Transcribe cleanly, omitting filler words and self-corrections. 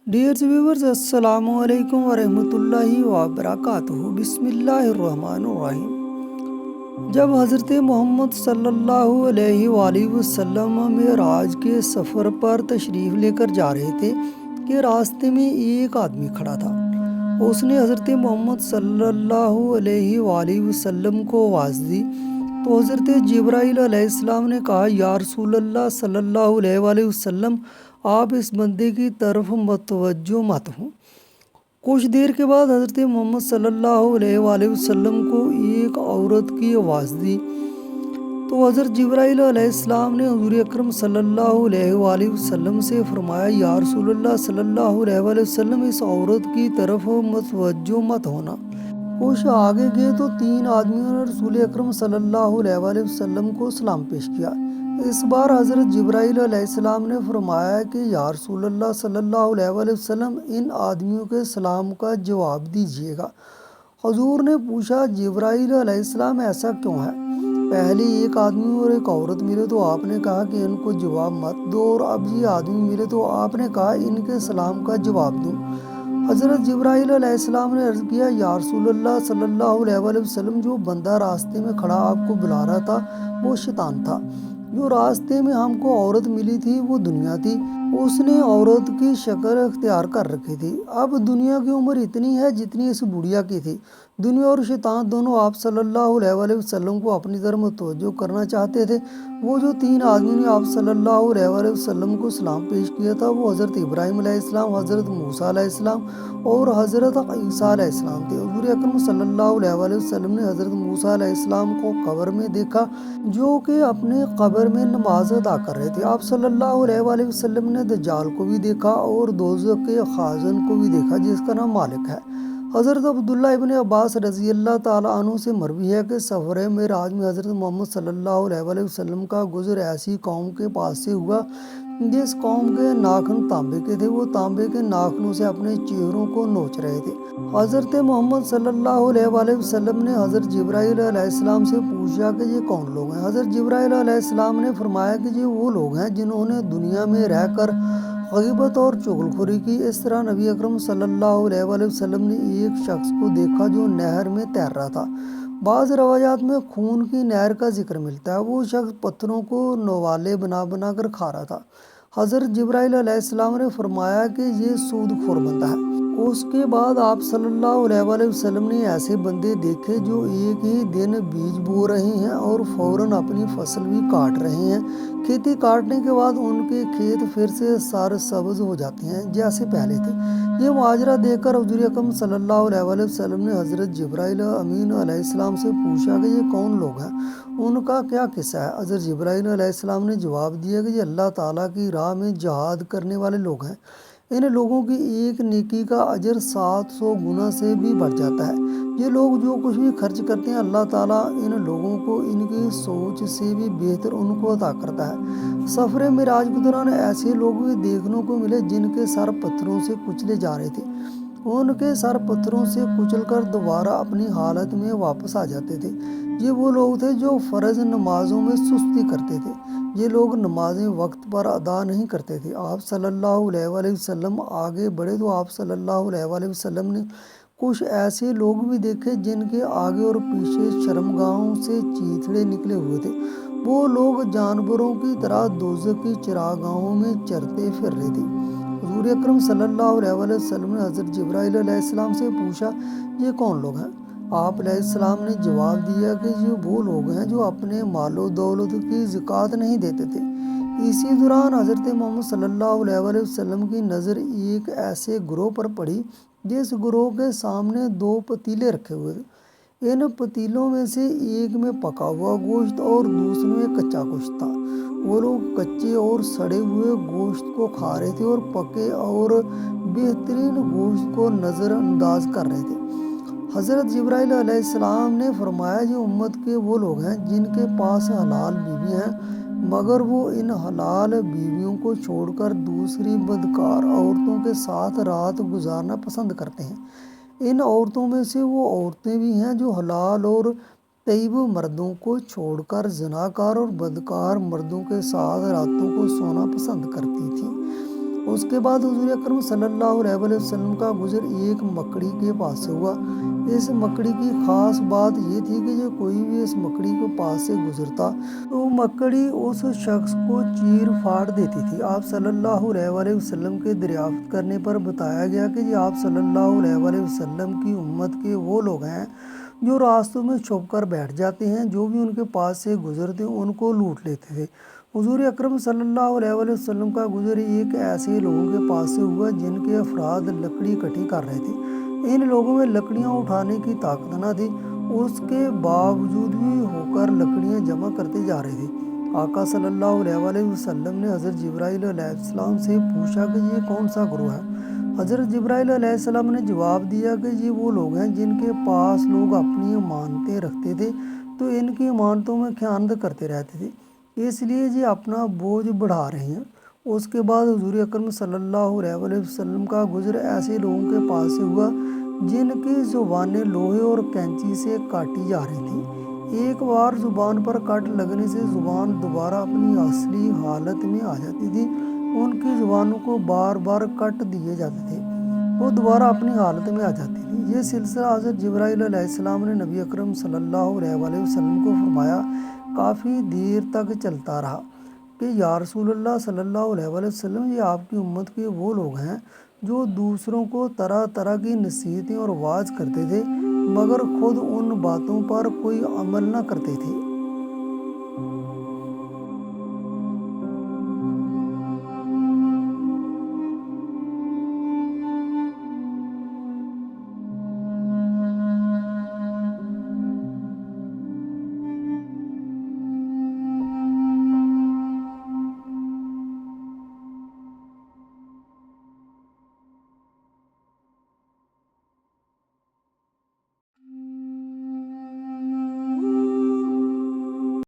Dear viewers, السلام علیکم ورحمۃ اللہ وبرکاتہ۔ بسم اللہ الرحمن الرحیم۔ جب حضرت محمد صلی اللہ علیہ وآلہ وسلم معراج کے سفر پر تشریف لے کر جا رہے تھے کہ راستے میں ایک آدمی کھڑا تھا۔ اس نے حضرت محمد صلی اللہ علیہ وآلہ وسلم کو آواز دی تو حضرت جبرائیل علیہ السلام نے کہا، یا رسول اللہ صلی اللہ علیہ وآلہ وسلم، آپ اس بندے کی طرف متوجہ مت ہوں۔ کچھ دیر کے بعد حضرت محمد صلی اللہ علیہ وآلہ وسلم کو ایک عورت کی آواز دی تو حضرت جبرائیل علیہ السلام نے حضور اکرم صلی اللہ علیہ وآلہ وسلم سے فرمایا، یا رسول اللہ صلی اللہ علیہ وآلہ وسلم، اس عورت کی طرف متوجہ مت ہونا۔ کچھ آگے گئے تو تین آدمیوں نے رسول اکرم صلی اللہ علیہ وآلہ وسلم کو سلام پیش کیا۔ اس بار حضرت جبرائیل علیہ السلام نے فرمایا کہ یا رسول اللہ صلی اللہ علیہ وآلہ وسلم، ان آدمیوں کے سلام کا جواب دیجیے گا۔ حضور نے پوچھا، جبرائیل علیہ السلام، ایسا کیوں ہے؟ پہلے ایک آدمی اور ایک عورت ملے تو آپ نے کہا کہ ان کو جواب مت دو، اور اب یہ آدمی ملے تو آپ نے کہا ان کے سلام کا جواب دوں۔ حضرت جبرائیل علیہ السلام نے عرض کیا، یا رسول اللہ صلی اللہ علیہ وآلہ وسلم، جو بندہ راستے میں کھڑا آپ کو بلا رہا تھا وہ شیطان تھا۔ جو راستے میں ہم کو عورت ملی تھی وہ دنیا تھی، اس نے عورت کی شکل اختیار کر رکھی تھی۔ اب دنیا کی عمر اتنی ہے جتنی اس بڑھیا کی تھی۔ دنیا اور شیطان دونوں آپ صلی اللہ علیہ وآلہ وسلم کو اپنی طرف متوجہ کرنا چاہتے تھے۔ وہ جو تین آدمیوں نے آپ صلی اللہ علیہ وآلہ وسلم کو سلام پیش کیا تھا وہ حضرت ابراہیم علیہ السلام، حضرت موسیٰ علیہ السلام اور حضرت عیسیٰ علیہ السلام تھے۔ حضور اکرم صلی اللہ علیہ وآلہ وسلم نے حضرت موسیٰ علیہ السلام کو قبر میں دیکھا جو کہ اپنے قبر میں نماز ادا کر رہے تھے۔ آپ صلی اللہ علیہ وآلہ وسلم نے دجال کو بھی دیکھا اور دوزخ کے خازن کو بھی دیکھا جس کا نام مالک ہے۔ حضرت عبداللہ ابن عباس رضی اللہ تعالیٰ عنہ سے مروی ہے کہ سفر معراج میں حضرت محمد صلی اللہ علیہ وآلہ وسلم کا گزر ایسی قوم کے پاس سے ہوا جس قوم کے ناخن تانبے کے تھے۔ وہ تانبے کے ناخنوں سے اپنے چہروں کو نوچ رہے تھے۔ حضرت محمد صلی اللہ علیہ وآلہ وسلم نے حضرت جبرائیل علیہ السلام سے پوچھا کہ یہ کون لوگ ہیں؟ حضرت جبرائیل علیہ السلام نے فرمایا کہ یہ وہ لوگ ہیں جنہوں نے دنیا میں رہ کر غیبت اور چغلخوری کی۔ اس طرح نبی اکرم صلی اللہ علیہ وآلہ وسلم نے ایک شخص کو دیکھا جو نہر میں تیر رہا تھا۔ بعض روایات میں خون کی نہر کا ذکر ملتا ہے۔ وہ شخص پتھروں کو نوالے بنا بنا کر کھا رہا تھا۔ حضرت جبرائیل علیہ السلام نے فرمایا کہ یہ سود خور بندہ ہے۔ اس کے بعد آپ صلی اللہ علیہ وآلہ وسلم نے ایسے بندے دیکھے جو ایک ہی دن بیج بو رہے ہیں اور فوراً اپنی فصل بھی کاٹ رہے ہیں۔ کھیتی کاٹنے کے بعد ان کے کھیت پھر سے سر سبز ہو جاتے ہیں جیسے پہلے تھے۔ یہ ماجرا دیکھ کر حضور اکرم صلی اللہ علیہ وآلہ وسلم نے حضرت جبرائیل امین علیہ السلام سے پوچھا کہ یہ کون لوگ ہیں، ان کا کیا قصہ ہے؟ حضرت جبرائیل علیہ السلام نے جواب دیا کہ یہ اللہ تعالیٰ کی راہ میں جہاد کرنے والے لوگ ہیں۔ ان لوگوں کی ایک نیکی کا اجر 700 گنا سے بھی بڑھ جاتا ہے۔ یہ لوگ جو کچھ بھی خرچ کرتے ہیں اللہ تعالیٰ ان لوگوں کو ان کی سوچ سے بھی بہتر ان کو عطا کرتا ہے۔ سفر معراج کے دوران ایسے لوگ بھی دیکھنے کو ملے جن کے سر پتھروں سے کچلے جا رہے تھے۔ ان کے سر پتھروں سے کچل کر دوبارہ اپنی حالت میں واپس آ جاتے تھے۔ یہ وہ لوگ تھے جو فرض نمازوں میں سستی کرتے تھے۔ یہ لوگ نمازیں وقت پر ادا نہیں کرتے تھے۔ آپ صلی اللہ علیہ وآلہ وسلم آگے بڑھے تو آپ صلی اللہ علیہ وآلہ وسلم نے کچھ ایسے لوگ بھی دیکھے جن کے آگے اور پیچھے شرمگاہوں سے چیتھڑے نکلے ہوئے تھے۔ وہ لوگ جانوروں کی طرح دوزخ کی چراگاہوں میں چرتے پھر رہے تھے۔ حضور اکرم صلی اللہ علیہ وآلہ وسلم نے حضرت جبرائیل علیہ السلام سے پوچھا، یہ کون لوگ ہیں؟ آپ علیہ السلام نے جواب دیا کہ یہ وہ لوگ ہیں جو اپنے مال و دولت کی زکوٰۃ نہیں دیتے تھے۔ اسی دوران حضرت محمد صلی اللہ علیہ وآلہ وسلم کی نظر ایک ایسے گروہ پر پڑی جس گروہ کے سامنے 2 پتیلے رکھے ہوئے تھے۔ ان پتیلوں میں سے ایک میں پکا ہوا گوشت اور دوسرے میں کچا گوشت تھا۔ وہ لوگ کچے اور سڑے ہوئے گوشت کو کھا رہے تھے اور پکے اور بہترین گوشت کو نظر انداز کر رہے تھے۔ حضرت جبرائیل علیہ السلام نے فرمایا، یہ امت کے وہ لوگ ہیں جن کے پاس حلال بیوی ہیں مگر وہ ان حلال بیویوں کو چھوڑ کر دوسری بدکار عورتوں کے ساتھ رات گزارنا پسند کرتے ہیں۔ ان عورتوں میں سے وہ عورتیں بھی ہیں جو حلال اور طیب مردوں کو چھوڑ کر زناکار اور بدکار مردوں کے ساتھ راتوں کو سونا پسند کرتی تھیں۔ اس کے بعد حضور اکرم صلی اللہ علیہ وسلم کا گزر ایک مکڑی کے پاس سے ہوا۔ اس مکڑی کی خاص بات یہ تھی کہ جو کوئی بھی اس مکڑی کے پاس سے گزرتا تو مکڑی اس شخص کو چیر پھاڑ دیتی تھی۔ آپ صلی اللہ علیہ وسلم کے دریافت کرنے پر بتایا گیا کہ آپ صلی اللہ علیہ وسلم کی امت کے وہ لوگ ہیں جو راستوں میں چھپ کر بیٹھ جاتے ہیں، جو بھی ان کے پاس سے گزرتے ان کو لوٹ لیتے تھے۔ حضور اکرم صلی اللہ علیہ وسلم کا گزر ایک ایسے لوگوں کے پاس سے ہوا جن کے افراد لکڑی اکٹھی کر رہے تھے۔ ان لوگوں میں لکڑیاں اٹھانے کی طاقت نہ تھی، اس کے باوجود بھی ہو کر لکڑیاں جمع کرتے جا رہے تھے۔ آقا صلی اللہ علیہ وسلم نے حضرت جبرائیل علیہ السلام سے پوچھا کہ یہ کون سا گروہ ہے؟ حضرت جبرائیل علیہ السلام نے جواب دیا کہ یہ وہ لوگ ہیں جن کے پاس لوگ اپنی امانتیں رکھتے تھے تو ان کی امانتوں میں خیانت کرتے رہتے تھے، اس لیے یہ اپنا بوجھ بڑھا رہے ہیں۔ اس کے بعد حضور اکرم صلی اللہ علیہ وسلم کا گزر ایسے لوگوں کے پاس سے ہوا جن کی زبانیں لوہے اور کینچی سے کاٹی جا رہی تھیں۔ ایک بار زبان پر کٹ لگنے سے زبان دوبارہ اپنی اصلی حالت میں آ جاتی تھی۔ ان کی زبانوں کو بار بار کٹ دیے جاتے تھے، وہ دوبارہ اپنی حالت میں آ جاتی تھی۔ یہ سلسلہ حضرت جبرائیل علیہ السلام نے نبی اکرم صلی اللہ علیہ وسلم کو فرمایا کافی دیر تک چلتا رہا کہ یا رسول اللہ صلی اللہ علیہ وسلم، یہ آپ کی امت کے وہ لوگ ہیں جو دوسروں کو طرح طرح کی نصیحتیں اور وعظ کرتے تھے مگر خود ان باتوں پر کوئی عمل نہ کرتے تھے۔